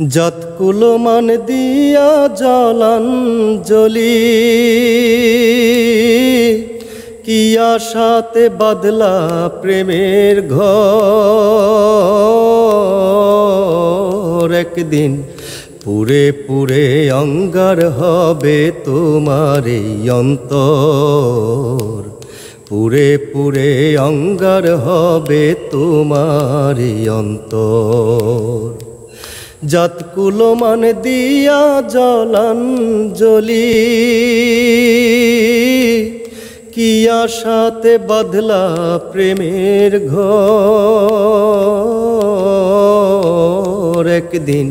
যতগুলো মান দিয়া জলাঞ্জলি কি আশাতে বাদলা প্রেমের ঘর। একদিন পুরে পুরে অঙ্গার হবে তোমার এই অন্তর, পুরে পুরে অঙ্গার হবে তোমার এই অন্তর। যতগুলো মান দিয়া জলাঞ্জলি কি আশাতে বাঁধলা প্রেমের ঘর। একদিন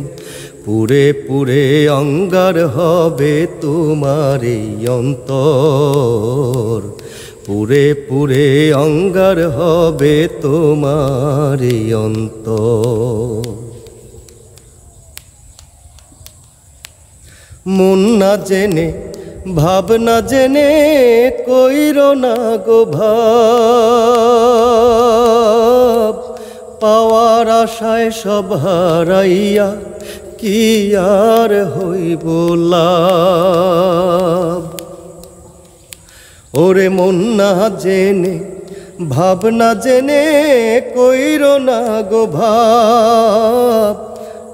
পুরে পুরে অঙ্গার হবে তোমার এই অন্তর, পুরে পুরে অঙ্গার হবে তোমার এই অন্তর। মন না জেনে ভাবনা জেনে কইরো না গো ভাব, পাওয়ার আশায় সব হারাইয়া কি আর হইব লাভ। ওরে মন না জেনে ভাবনা জেনে কইরো না গো ভাব,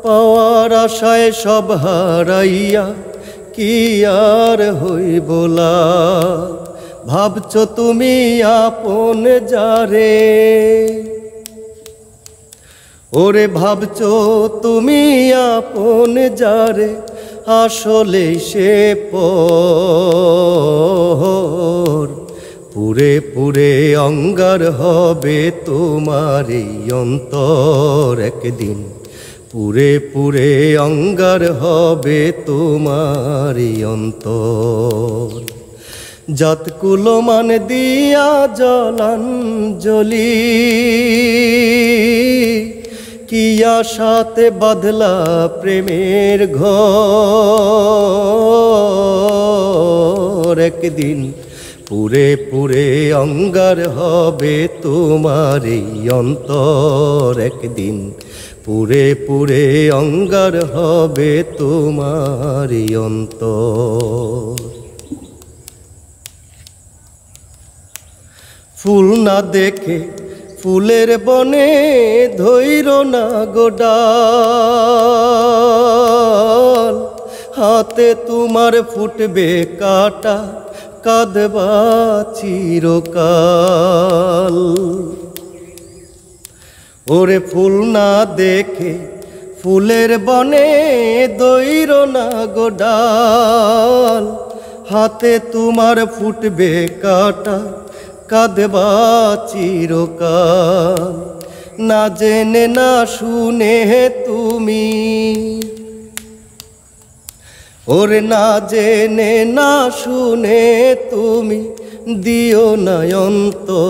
পাওয়ার আশায় সব হারাইয়া কি আর হইব লাভ। ভাবছো তুমি আপন যারে, ওরে ভাবছো তুমি আপন যারে, আসলে সে পর। পুরে পুরে অঙ্গার হবে তোমার এই অন্তর। একদিন পুরে পুরে অঙ্গার হবে তোমার এই অন্তর। যতগুলো মান দিয়া জলাঞ্জলি কি আশাতে বাঁধলা প্রেমের ঘর। একদিন পুরে পুরে অঙ্গার হবে তোমার এই অন্তর। একদিন পুরে পুরে অঙ্গার হবে তোমার এই অন্তর। ফুল না দেখে ফুলের বনে ধইরো না গো ডাল, হাতে তোমার ফুটবে কাটা কাঁদবা চিরকাল। ওরে ফুল না দেখে ফুলের বনে ধইরো না গো ডাল, হাতে তোমার ফুটবে কাটা কাঁদবা চিরকাল। না জেনে না শুনে তুমি, ওরে না জেনে না শুনে তুমি দিও না অন্তর।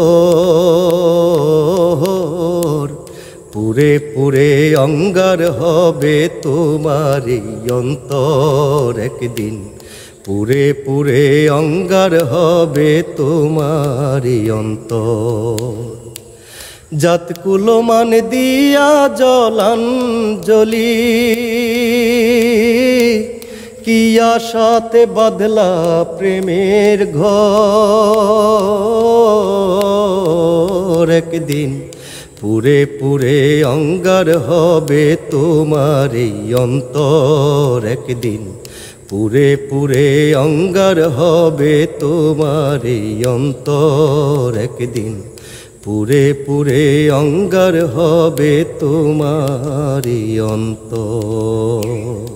পুরে পুরে অঙ্গার হবে তোমার এই অন্তর। একদিন পুরে পুরে অঙ্গার হবে তোমার এই অন্তর। যতগুলো মান দিয়া জলাঞ্জলি কি আশাতে বাঁধলা প্রেমের ঘর। একদিন পুরে পুরে অঙ্গার হবে তোমার এই অন্তর। একদিন পুরে পুরে অঙ্গার হবে তোমার এই অন্তর। একদিন পুরে পুরে অঙ্গার হবে তোমার এই অন্তর।